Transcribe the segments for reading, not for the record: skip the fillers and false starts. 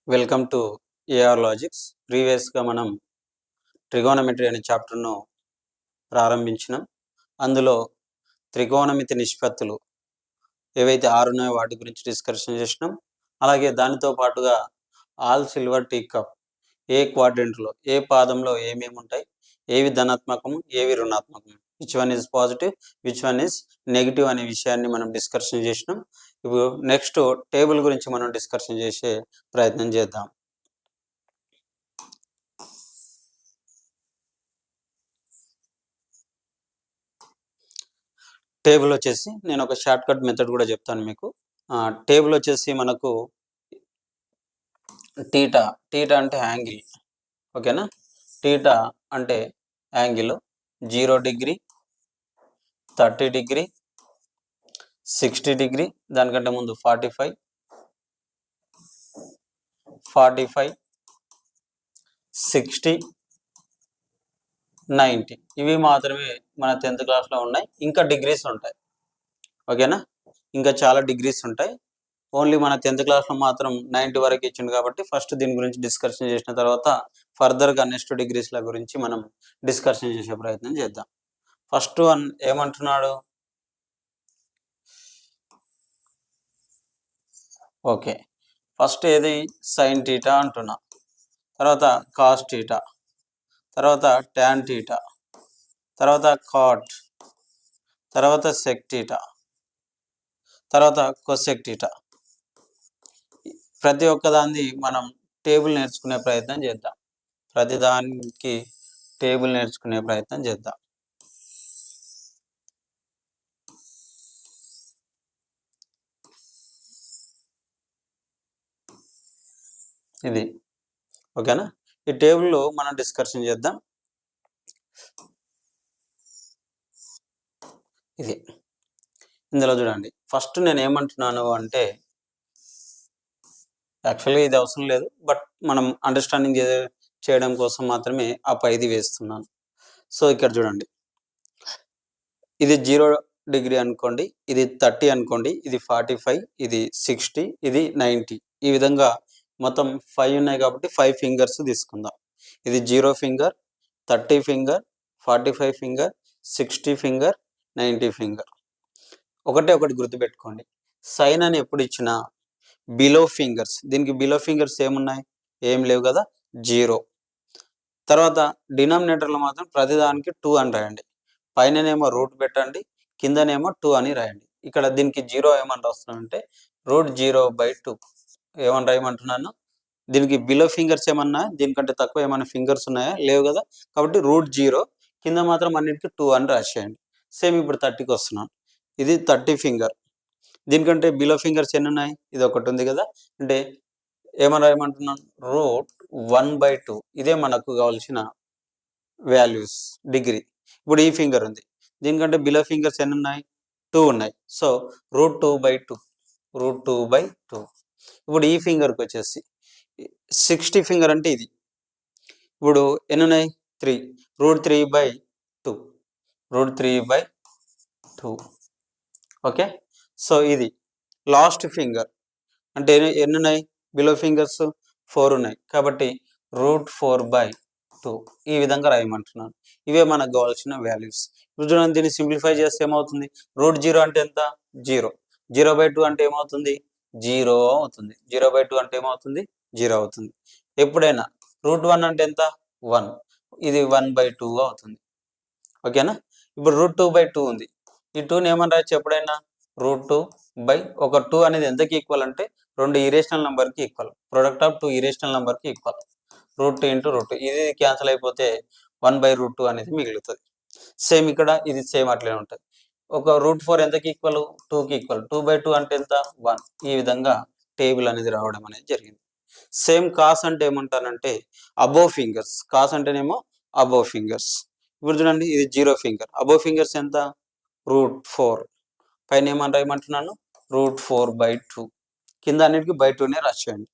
Welcome to AR logics. ప్రీవియస్గా మనం trigonometry అనే చాప్టర్ను ప్రారంభించినాం. అందులో త్రికోణమితి నిష్పత్తులు ఏవైతే 6 ఉన్నాయో వాటి గురించి డిస్కషన్ చేసినాం. అలాగే దానితో పాటుగా ఆల్ సిల్వర్ టీ కప్ ఏ క్వాడ్రంట్లో ఏ పాదంలో ఏమేమి ఉంటాయి, ఏవి ధనాత్మకము ఏవి రుణాత్మకము, which one is positive which one is negative అనే విషయాన్ని మనం డిస్కషన్ చేసినాం. ఇప్పుడు నెక్స్ట్ టేబుల్ గురించి మనం డిస్కషన్ చేసే ప్రయత్నం చేద్దాం. టేబుల్ వచ్చేసి నేను ఒక షార్ట్ కట్ మెథడ్ కూడా చెప్తాను మీకు. టేబుల్ వచ్చేసి మనకు టీటా అంటే యాంగిల్, ఓకేనా. టీటా అంటే యాంగిల్ 0 డిగ్రీ, 30 డిగ్రీ, 60 డిగ్రీ, దానికంటే ముందు 45, 60, 90 ఇవి మాత్రమే మన 10th క్లాస్లో ఉన్నాయి. ఇంకా డిగ్రీస్ ఉంటాయి, ఓకేనా. ఇంకా చాలా డిగ్రీస్ ఉంటాయి. ఓన్లీ మన 10th క్లాస్లో మాత్రం 90 వరకు ఇచ్చింది కాబట్టి ఫస్ట్ దీని గురించి డిస్కషన్ చేసిన తర్వాత ఫర్దర్గా నెక్స్ట్ డిగ్రీస్ల గురించి మనం డిస్కషన్ చేసే ప్రయత్నం చేద్దాం. ఫస్ట్ వన్ ఏమంటున్నాడు? ఓకే, ఫస్ట్ ఏది సైన్ టీటా అంటున్నా, తర్వాత కాస్ టీటా, తర్వాత ట్యాన్ టీటా, తర్వాత కాట్, తర్వాత సెక్ టీటా, తర్వాత కొసెక్ టీటా. ప్రతి ఒక్కదాన్ని మనం టేబుల్ నేర్చుకునే ప్రయత్నం చేద్దాం. ప్రతిదానికి టేబుల్ నేర్చుకునే ప్రయత్నం చేద్దాం. ఇది ఓకేనా. ఈ టేబుల్లో మనం డిస్కషన్ చేద్దాం. ఇది ఇందులో చూడండి, ఫస్ట్ నేను ఏమంటున్నాను అంటే, యాక్చువల్గా ఇది అవసరం లేదు, బట్ మనం అండర్స్టాండింగ్ చేయడం కోసం మాత్రమే ఆ పైది వేస్తున్నాను. సో ఇక్కడ చూడండి, ఇది 0 డిగ్రీ అనుకోండి, ఇది 30 అనుకోండి, ఇది 45, ఇది 60, ఇది 90. ఈ విధంగా మొత్తం 5 ఉన్నాయి కాబట్టి 5 ఫింగర్స్ తీసుకుందాం. ఇది 0 finger, 30 finger, 45 finger, 60 finger, 90 finger. ఒకటి గుర్తుపెట్టుకోండి, సైన్ అని ఎప్పుడు ఇచ్చినా బిలో ఫింగర్స్, దీనికి బిలో ఫింగర్స్ ఏమున్నాయి? ఏం లేవు కదా, 0. తర్వాత డినామినేటర్లో మాత్రం ప్రతిదానికి 2 అని రాయండి. పైననేమో రూట్ పెట్టండి, కిందనేమో 2 అని రాయండి. ఇక్కడ దీనికి 0 ఏమని రాస్తున్నానంటే √0/2 ఏమని రాయమంటున్నాను. దీనికి బిలో ఫింగర్స్ ఏమన్నా, దీనికంటే తక్కువ ఏమైనా ఫింగర్స్ ఉన్నాయా? లేవు కదా, కాబట్టి √0, కింద మాత్రం అన్నిటికీ 2 అని రాసేయండి. సేమ్ ఇప్పుడు 30కి వస్తున్నాను, ఇది 30 ఫింగర్, దీనికంటే బిలో ఫింగర్స్ ఎన్ని ఉన్నాయి? ఇది ఒకటి ఉంది కదా, అంటే ఏమని రాయమంటున్నాను, √1/2. ఇదే మనకు కావాల్సిన వాల్యూస్ డిగ్రీ. ఇప్పుడు ఈ ఫింగర్ ఉంది, దీనికంటే బిలో ఫింగర్స్ ఎన్ని ఉన్నాయి? 2 ఉన్నాయి. సో √2/2. ఇప్పుడు ఈ ఫింగర్కి వచ్చేసి 60 ఫింగర్ అంటే ఇది. ఇప్పుడు ఎన్ని ఉన్నాయి? 3. √3/2. ఓకే. సో ఇది లాస్ట్ ఫింగర్ అంటే ఎన్ని ఉన్నాయి? బిలో ఫింగర్స్ 4 ఉన్నాయి కాబట్టి √4/2. ఈ విధంగా రాయమంటున్నాను. ఇవే మనకు కావాల్సిన వాల్యూస్. ఇప్పుడు చూడండి, దీన్ని సింప్లిఫై చేస్తే ఏమవుతుంది? √0 అంటే ఎంత? 0. 0/2 అంటే ఏమవుతుంది? 0 అవుతుంది. 0/2 అంటే ఏమవుతుంది? 0 అవుతుంది. ఎప్పుడైనా √1 అంటే ఎంత? 1. ఇది 1/2 అవుతుంది, ఓకేనా. ఇప్పుడు √2/2 ఉంది, ఈ 2ని ఏమని రాయొచ్చు ఎప్పుడైనా? √2 ఒక 2 అనేది ఎంతకి ఈక్వల్ అంటే 2 ఇరేషనల్ నెంబర్కి ఈక్వల్. ప్రొడక్ట్ ఆఫ్ 2 ఇరేషనల్ నెంబర్కి ఈక్వల్. √2 × √2 ఇది క్యాన్సిల్ అయిపోతే 1/√2 అనేది మిగులుతుంది. సేమ్ ఇక్కడ ఇది సేమ్ అట్లనే ఉంటుంది. ఒక √4 ఎంతకి ఈక్వల్? 2కి ఈక్వల్. 2/2 అంటే ఎంత? 1. ఈ విధంగా టేబుల్ అనేది రావడం అనేది జరిగింది. సేమ్ కాస్ అంటే ఏమంటానంటే అబోవ్ ఫింగర్స్. కాస్ అంటేనేమో అబోవ్ ఫింగర్స్. ఇప్పుడు చూడండి, ఇది 0 ఫింగర్, అబోవ్ ఫింగర్స్ ఎంత? √4. పైన ఏమని రాయమంటున్నాను? √4/2. కింద అన్నిటికీ /2నే రాసేయండి.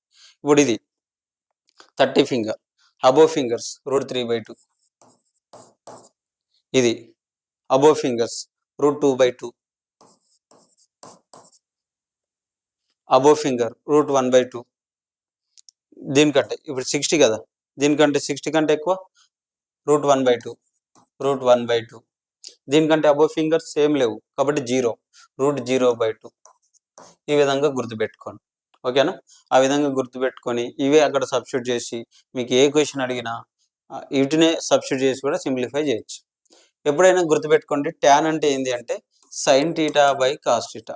ఇప్పుడు ఇది 30 ఫింగర్, అబోవ్ ఫింగర్స్ √3/2. ఇది అబోవ్ ఫింగర్స్ √2/2. Above finger √1/2. దీనికంటే ఇప్పుడు 60 కదా, దీనికంటే 60 కంటే ఎక్కువ √1/2, √1/2. దీనికంటే అబోవ్ ఫింగర్స్ ఏం లేవు కాబట్టి 0, √0/2. ఈ విధంగా గుర్తుపెట్టుకోండి. ఓకేనా? ఆ విధంగా గుర్తుపెట్టుకొని ఇవే అక్కడ సబ్స్టిట్యూట్ చేసి మీకు ఏ క్వశ్చన్ అడిగినా వీటినే సబ్స్టిట్యూట్ చేసి కూడా సింప్లిఫై చేయొచ్చు. ఎప్పుడైనా గుర్తుపెట్టుకోండి, ట్యాన్ అంటే ఏంది అంటే sin θ/ cos θ.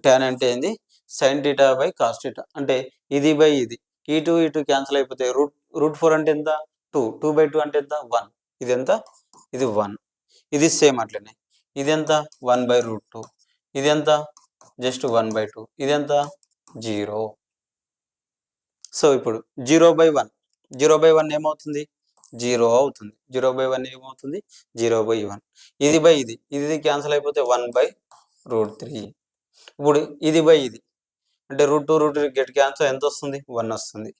ట్యాన్ అంటే ఏంది? sin θ/ cos θ. అంటే ఇది బై ఇది, ఇటు క్యాన్సిల్ అయిపోతే √4 అంటే ఎంత? 2, 2/2 అంటే ఎంత? 1. ఇది ఎంత? ఇది 1. ఇది సేమ్ అట్లనే. ఇది ఎంత? 1/√2. ఇది ఎంత? జస్ట్ 1/2. ఇది ఎంత? 0. సో ఇప్పుడు 0/1, 0/1 ఏమవుతుంది? 0 అవుతుంది. 0/1 ఏమవుతుంది? 0/1. ఇది బై ఇది, ఇది క్యాన్సిల్ అయిపోతే 1/√3. ఇప్పుడు ఇది బై ఇది అంటే √2, √3 గెట్ క్యాన్సల్ ఎంత వస్తుంది? 1 వస్తుంది.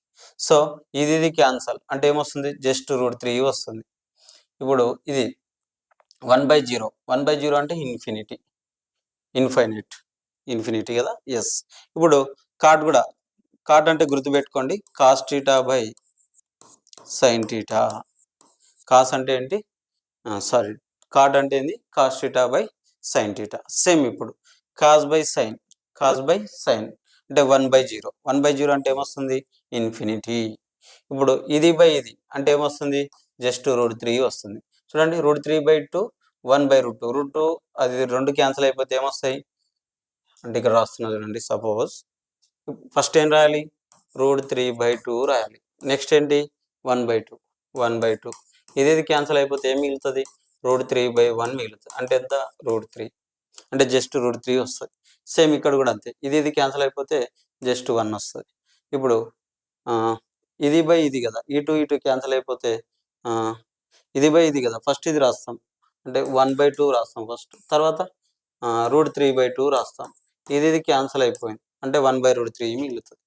సో ఇది క్యాన్సల్ అంటే ఏమొస్తుంది? జస్ట్ √3 వస్తుంది. ఇప్పుడు ఇది 1/0, 1/0 అంటే ఇన్ఫినిటీ కదా. ఎస్. ఇప్పుడు కాట్ కూడా, కాట్ అంటే గుర్తుపెట్టుకోండి cos θ/ sin θ. కాస్ అంటే ఏంటి? సారీ, కాట్ అంటే ఏంది? cos θ/ sin θ. సేమ్ ఇప్పుడు cos/sin అంటే 1/0, 1/0 అంటే ఏమొస్తుంది? ఇన్ఫినిటీ. ఇప్పుడు ఇది బై ఇది అంటే ఏమొస్తుంది? జస్ట్ √3 వస్తుంది. చూడండి, √3/2, 1/√2. √2 అది 2 క్యాన్సిల్ అయిపోతే ఏమొస్తాయి అంటే ఇక్కడ రాస్తున్నా చూడండి. సపోజ్ ఫస్ట్ ఏం రాయాలి? √3/2 రాయాలి. నెక్స్ట్ ఏంటి? 1/2. ఇది క్యాన్సిల్ అయిపోతే ఏం మిగులుతుంది? √3/1 మిగులుతుంది. అంటే ఎంత? √3. అంటే జస్ట్ √3 వస్తుంది. సేమ్ ఇక్కడ కూడా అంతే, ఇది క్యాన్సిల్ అయిపోతే జస్ట్ 1 వస్తుంది. ఇప్పుడు ఇది బై ఇది కదా, ఇటు క్యాన్సిల్ అయిపోతే ఇది బై ఇది కదా, ఫస్ట్ ఇది రాస్తాం అంటే 1/2 రాస్తాం ఫస్ట్, తర్వాత √3/2 రాస్తాం. ఇది క్యాన్సిల్ అయిపోయింది అంటే 1/√3 మిగులుతుంది.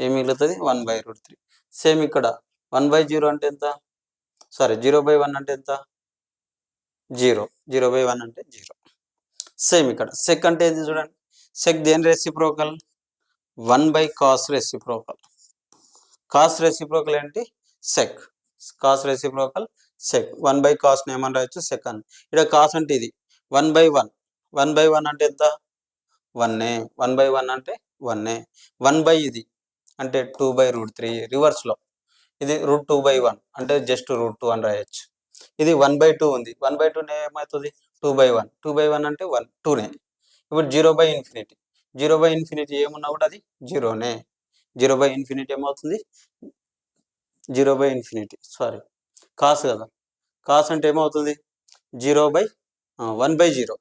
ఏం మిగులుతుంది? 1/√3. సేమ్ ఇక్కడ 1/0 అంటే ఎంత? సారీ, 0/1 అంటే ఎంత? 0. 0/1 అంటే 0. సేమ్ ఇక్కడ సెక్ అంటే ఏంది చూడండి. సెక్ దేని reciprocal? 1/cos reciprocal. Cos reciprocal ఏంటి? Sec. Cos reciprocal sec. 1/cos ఏమని రాయొచ్చు? సెకండ్. ఇక్కడ కాస్ అంటే ఇది 1/1. 1/1 అంటే ఎంత? 1. 1/1 అంటే 1. 1 ఇది అంటే 2/√3 రివర్స్లో. ఇది √2/1 అంటే జస్ట్ √2 అని రాయొచ్చు. ఇది 1/2 ఉంది, 1/2 ఏమవుతుంది? 2/1. 2/1 అంటే 1, 2. ఇప్పుడు 0/∞. 0/∞ ఏమున్నా కూడా అది 0. 0/∞ ఏమవుతుంది? 0/∞. సారీ, కాస్ కదా, కాస్ అంటే ఏమవుతుంది? 1/0.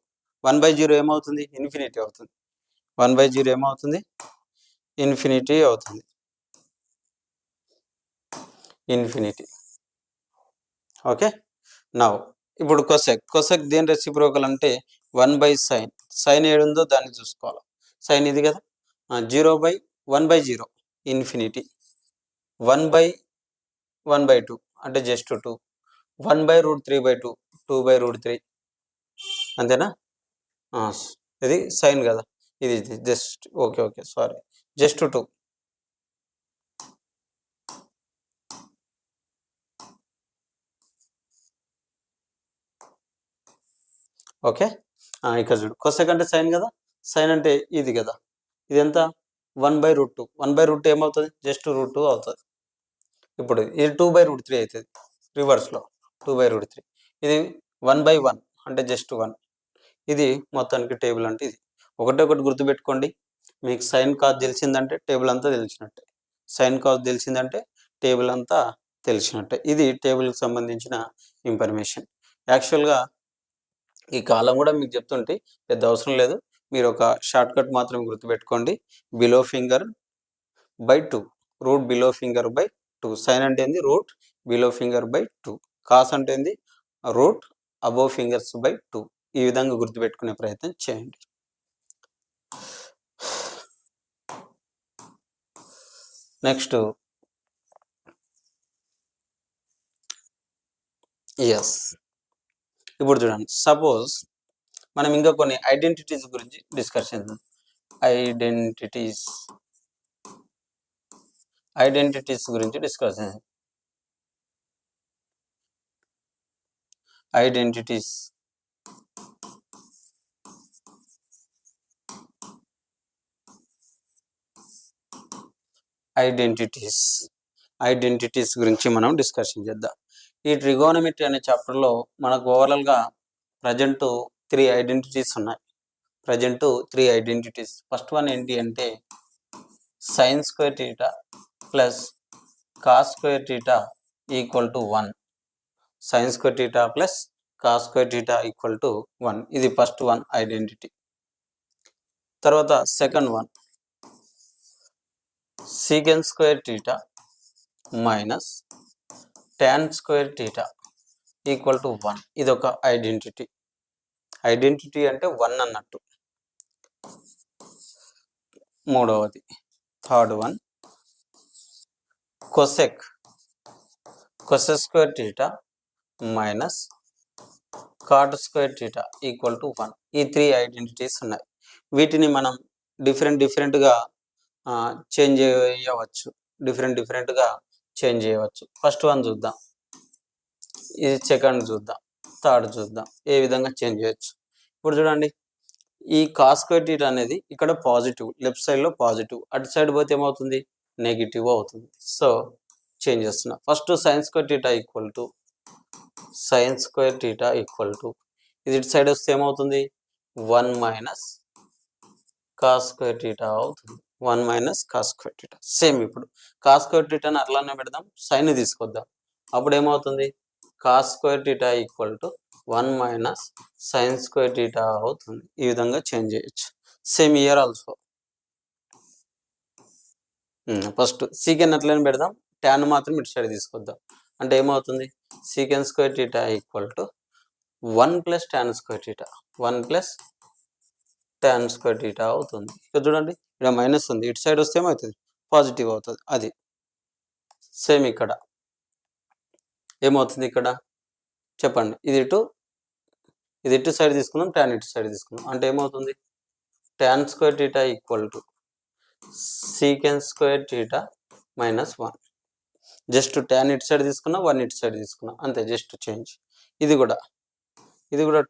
1/0 ఏమవుతుంది? ఇన్ఫినిటీ అవుతుంది. 1/0 ఏమవుతుంది? ఇన్ఫినిటీ అవుతుంది. ఇన్ఫినిటీ. ఓకే. నౌ ఇప్పుడు కొసెక్ దేని రెసిప్రోకల్ అంటే 1/sin. సైన్ ఏడుందో దాన్ని చూసుకోవాలి. సైన్ ఇది కదా, 1/0 ఇన్ఫినిటీ. 1/1/2 అంటే జస్ట్ 2. 1/√3/2 2/√3 అంతేనా? ఇది సైన్ కదా, ఇది just okay sorry, just 2. Okay. ఇక్కడ చూడు, కొసెక్ అంటే సైన్ కదా, సైన్ అంటే ఇది కదా, ఇది ఎంత? 1/√2. 1/√2 ఏమవుతుంది? జస్ట్ √2 అవుతుంది. ఇప్పుడు ఇది 2/√3 అవుతుంది రివర్స్లో, 2/√3. ఇది 1/1 అంటే జస్ట్ 1. ఇది మొత్తానికి టేబుల్ అంటే ఇది. ఒకటి గుర్తుపెట్టుకోండి, మీకు సైన్ కాస్ తెలిసిందంటే టేబుల్ అంతా తెలిసినట్టే. సైన్ కాస్ తెలిసిందంటే టేబుల్ అంతా తెలిసినట్టే. ఇది టేబుల్కి సంబంధించిన ఇన్ఫర్మేషన్. యాక్చువల్గా ఈ కాలం కూడా మీకు చెప్తుంటే పెద్ద అవసరం లేదు, మీరు ఒక షార్ట్ కట్ మాత్రం గుర్తుపెట్టుకోండి. Below finger by 2, root below finger by 2. Sine అంటే ఏంది? Root below finger by 2. Cos అంటే ఏంది? Root above fingers by 2. ఈ విధంగా గుర్తుపెట్టుకునే ప్రయత్నం చేయండి. Next yes. ఇప్పుడు చూడండి, సపోజ్ మనం ఇంకా కొన్ని ఐడెంటిటీస్ గురించి డిస్కస్ చేద్దాం. ఐడెంటిటీస్ ఐడెంటిటీస్ గురించి డిస్కస్ చేద్దాం. ఐడెంటిటీస్ ఐడెంటిటీస్ గురించి మనం డిస్కషన్ చేద్దాం. ఈ ట్రిగోనమెట్రీ అనే చాప్టర్లో మనకు ఓవరాల్గా ప్రజెంట్ 3 ఐడెంటిటీస్ ఉన్నాయి. ఫస్ట్ వన్ ఏంటి అంటే sin square theta plus cos square theta equal to 1. sin square theta plus cos square theta equal to 1. ఇది ఫస్ట్ వన్ ఐడెంటిటీ. తర్వాత second one secant square theta minus tan square theta equal to 1. ఇది ఒక identity అంటే 1 అన్నట్టు. మూడవది third one cosec square theta minus cot square theta equal to 1. ఈ 3 identities ఉన్నాయి. వీటిని మనం డిఫరెంట్గా చేంజ్ చేయవచ్చు. ఫస్ట్ వన్ చూద్దాం, ఇది సెకండ్ చూద్దాం, థర్డ్ చూద్దాం, ఏ విధంగా చేంజ్ చేయొచ్చు. ఇప్పుడు చూడండి, ఈ కాస్ స్క్వేర్ థీటా అనేది ఇక్కడ పాజిటివ్, లెఫ్ట్ సైడ్లో పాజిటివ్, అటు సైడ్ పోతే ఏమవుతుంది, నెగిటివ్ అవుతుంది. సో చేంజ్ చేస్తున్నా. First sine square theta equal to ఇది ఇటు సైడ్ వస్తే ఏమవుతుంది, 1 మైనస్ కాస్ స్క్వేర్ థీటా అవుతుంది. 1 minus cos square theta. Same ఇప్పుడు కాస్ స్క్వేర్ థీటాని అట్లానే పెడదాం, సైన్ తీసుకొద్దాం. అప్పుడు ఏమవుతుంది, cos square theta equal to 1 minus sine square theta అవుతుంది. ఈ విధంగా చేంజ్ చేయొచ్చు. Same year also. ఫస్ట్ సీకెన్ అట్లనే పెడదాం, ట్యాన్ మాత్రం ఇటు సైడ్ తీసుకొద్దాం. అంటే ఏమవుతుంది, సీకెన్ square theta equal to 1 plus tan square theta, 1 plus tan square theta అవుతుంది. ఇక్కడ చూడండి, ఇక్కడ మైనస్ ఉంది, ఇటు సైడ్ వస్తే ఏమవుతుంది, పాజిటివ్ అవుతుంది. అది సేమ్ ఇక్కడ ఏమవుతుంది, ఇక్కడ చెప్పండి, ఇది ఇటు సైడ్ తీసుకుందాం, ట్యాన్ ఇటు సైడ్ తీసుకుందాం. అంటే ఏమవుతుంది, tan square theta equal to సీకెన్ square theta minus 1. Just tan ఇటు సైడ్ తీసుకున్నా, 1 ఇటు సైడ్ తీసుకున్నా, అంతే, జస్ట్ చేంజ్. ఇది కూడా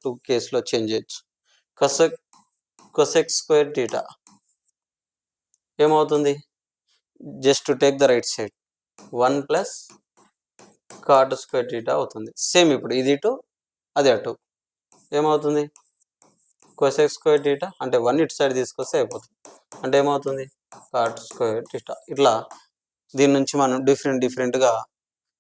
2 కేసులో చేంజ్ చేయొచ్చు. cosec స్క్వేర్ థీటా ఏమవుతుంది, just take the right side, 1 plus cot square theta అవుతుంది. సేమ్ ఇప్పుడు ఇది ఇటు, అది అటు, ఏమవుతుంది, cosec స్క్వేర్ థీటా అంటే 1 ఇటు సైడ్ తీసుకొస్తే అయిపోతుంది. అంటే ఏమవుతుంది, కాట్ స్క్వేర్ థీటా. ఇట్లా దీని నుంచి మనం డిఫరెంట్గా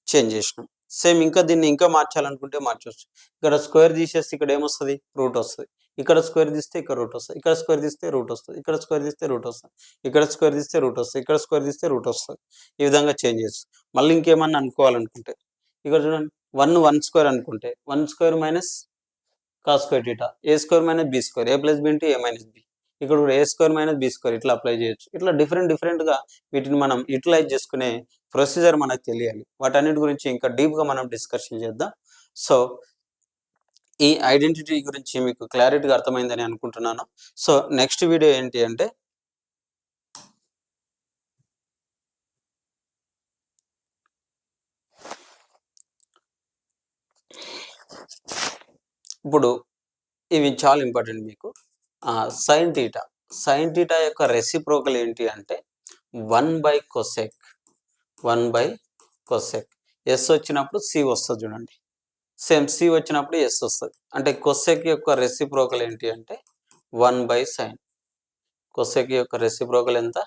చేంజ్ చేసినాం. సేమ్ ఇంకా దీన్ని ఇంకా మార్చాలనుకుంటే మార్చవచ్చు. ఇక్కడ స్క్వేర్ తీసేస్తే ఇక్కడ ఏమొస్తుంది, రూట్ వస్తుంది. ఇక్కడ స్క్వేర్ తీస్తే ఇక్కడ రూట్ వస్తుంది. ఇక్కడ స్క్వేర్ తీస్తే రూట్ వస్తుంది. ఇక్కడ స్క్వేర్ తీస్తే రూట్ వస్తుంది. ఇక్కడ స్క్వేర్ తీస్తే రూట్ వస్తుంది. ఇక్కడ స్క్వేర్ తీస్తే రూట్ వస్తుంది. ఈ విధంగా చేంజ్ చేస్తుంది. మళ్ళీ ఇంకేమన్నా అనుకోవాలనుకుంటే ఇక్కడ చూడండి, 1 స్క్వేర్ అనుకుంటే 1 square minus cos square theta, A square minus B square, A plus B into A minus B. ఇక్కడ కూడా A square minus B square ఇట్లా అప్లై చేయొచ్చు. ఇట్లా డిఫరెంట్గా వీటిని మనం యూటిలైజ్ చేసుకునే ప్రొసీజర్ మనకు తెలియాలి. వాటన్నిటి గురించి ఇంకా డీప్గా మనం డిస్కషన్ చేద్దాం. సో ఈ ఐడెంటిటీ గురించి మీకు క్లారిటీగా అర్థమైందని అనుకుంటున్నాను. సో నెక్స్ట్ వీడియో ఏంటి అంటే ఇప్పుడు ఇవి చాలా ఇంపార్టెంట్ మీకు. సైన్ థీటా యొక్క రెసిప్రోకల్ ఏంటి అంటే 1/cosec. ఎస్ వచ్చినప్పుడు సి వస్తుంది చూడండి, సేమ్ సి వచ్చినప్పుడు ఎస్ వస్తుంది. అంటే కొసెక్ యొక్క రెసిప్రోకల్ ఏంటి అంటే 1/sin. కొసెక్ యొక్క రెసిప్రోకల్ ఎంత,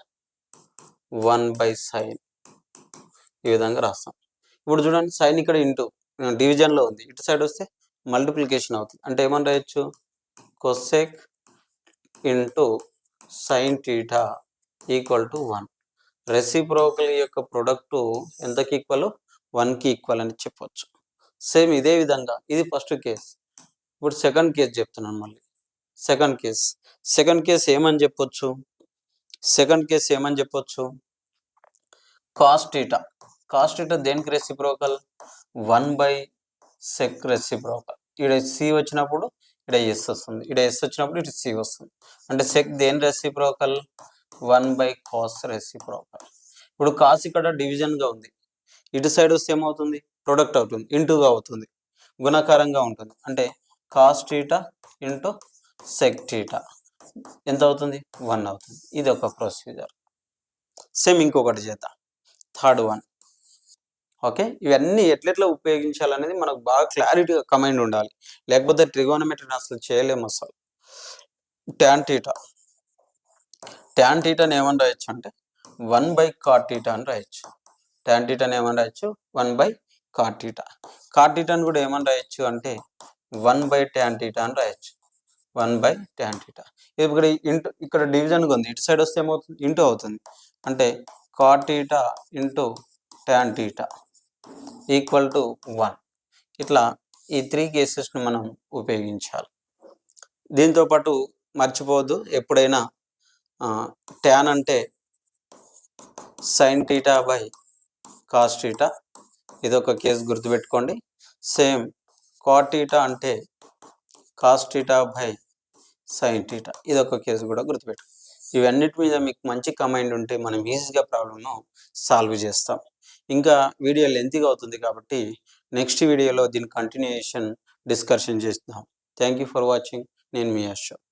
1/sin. ఈ విధంగా రాస్తాం. ఇప్పుడు చూడండి, సైన్ ఇక్కడ ఇంటూ డివిజన్లో ఉంది, ఇటు సైడ్ వస్తే మల్టిప్లికేషన్ అవుతుంది. అంటే ఏమని రాయొచ్చు, cosec into sine theta equal to 1. Reciprocal యొక్క ప్రొడక్టు ఎంతకి ఈక్వల్, 1కి ఈక్వల్ అని చెప్పవచ్చు. సేమ్ ఇదే విధంగా ఇది ఫస్ట్ కేస్. ఇప్పుడు సెకండ్ కేస్ చెప్తున్నాను మళ్ళీ. సెకండ్ కేస్ ఏమని చెప్పొచ్చు, కాస్ థీటా దేనికి రెసిప్రోకల్, 1/sec రెసిప్రోకల్. ఇక్కడ సి వచ్చినప్పుడు ఇక్కడ ఎస్ వస్తుంది, ఇక్కడ ఎస్ వచ్చినప్పుడు ఇటు సి వస్తుంది. అంటే సెక్ దేని రెసిప్రోకల్, 1/cos రెసిప్రోకల్. ఇప్పుడు కాస్ ఇక్కడ డివిజన్గా ఉంది, ఇటు సైడ్ వస్తే ఏమవుతుంది, ప్రొడక్ట్ అవుతుంది, ఇంటూగా అవుతుంది, గుణకారంగా ఉంటుంది. అంటే cos theta into sec theta ఎంత అవుతుంది, 1 అవుతుంది. ఇది ఒక ప్రొసీజర్. సేమ్ ఇంకొకటి చేద్దాం, థర్డ్ వన్. ఓకే, ఇవన్నీ ఎట్లెట్లా ఉపయోగించాలనేది మనకు బాగా క్లారిటీగా కమైండ్ ఉండాలి, లేకపోతే ట్రిగోనమెట్రీని అసలు చేయలేము అసలు. ట్యాన్ టీటాని ఏమని రాయొచ్చు అంటే 1/cot టీటా అని రాయొచ్చు. ట్యాన్ టీటాని ఏమని రాయొచ్చు, 1/cot టీటా. కాట్ టీటాని కూడా ఏమని రాయొచ్చు అంటే 1/tan టీటా అని రాయొచ్చు, 1/tan టీటా. ఇప్పుడు ఇంటూ ఇక్కడ డివిజన్గా ఉంది, ఇటు సైడ్ వస్తే ఏమవుతుంది, ఇంటూ అవుతుంది. అంటే cot theta into tan theta equal to 1. ఇట్లా ఈ 3 కేసెస్ని మనం ఉపయోగించాలి. దీంతోపాటు మర్చిపోవద్దు, ఎప్పుడైనా ట్యాన్ అంటే sin theta by cos theta, ఇదొక కేసు గుర్తుపెట్టుకోండి. సేమ్ కాట్ టీటా అంటే cos theta by sin theta, ఇదొక కేసు కూడా గుర్తుపెట్టుకోండి. ఇవన్నిటి మీద మీకు మంచి కమైండ్ ఉంటే మనం ఈజీగా ప్రాబ్లమ్ను సాల్వ్ చేస్తాం. ఇంకా వీడియో లెంతీగా అవుతుంది కాబట్టి నెక్స్ట్ వీడియోలో దీని కంటిన్యూయేషన్ డిస్కషన్ చేస్తాం. Thank you for watching. నేను మీ అశోక్.